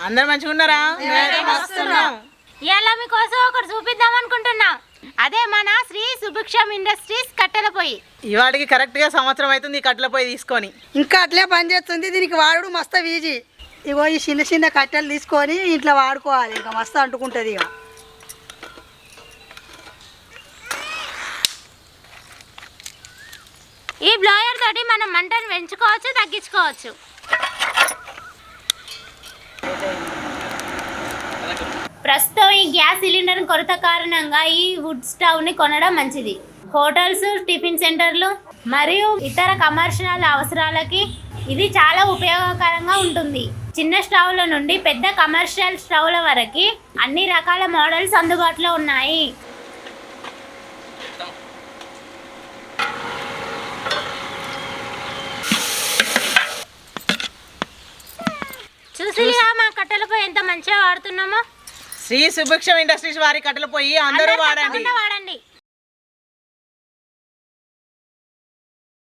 అందరు మంచిగా ఉన్నారా? ఇవాళ మీకోసం ఒకటి చూపిద్దాం అనుకుంటున్నా. అదే మన శ్రీ సుభిక్షం ఇండస్ట్రీస్ కట్టెల పొయ్యి. ఇవాడికి కరెక్ట్గా సంవత్సరం అవుతుంది ఈ కట్టెల పొయ్యి తీసుకొని. ఇంకా అట్లే పనిచేస్తుంది. దీనికి వాడు మస్తు ఈజీ. ఇగో ఈ చిన్న చిన్న కట్టెలు తీసుకొని ఇంట్లో వాడుకోవాలి. ఇంకా మస్తు అంటుకుంటుంది. ఇక ఈ బ్లోయర్ తోటి మనం మంటను పెంచుకోవచ్చు, తగ్గించుకోవచ్చు. ప్రస్తుతం ఈ గ్యాస్ సిలిండర్ కొరత కారణంగా ఈ వుడ్ స్టవ్ని కొనడం మంచిది. హోటల్స్, టిఫిన్ సెంటర్లు మరియు ఇతర కమర్షియల్ అవసరాలకి ఇది చాలా ఉపయోగకరంగా ఉంటుంది. చిన్న స్టవ్ల నుండి పెద్ద కమర్షియల్ స్టవ్ల వరకు అన్ని రకాల మోడల్స్ అందుబాటులో ఉన్నాయి. చూసిగా మా కట్టెల పొయ్యి ఎంత మంచిగా వాడుతున్నామో. శ్రీ సుభిక్షం ఇండస్ట్రీస్ వారి కట్టెల పొయ్యి అందరూ వాడండి.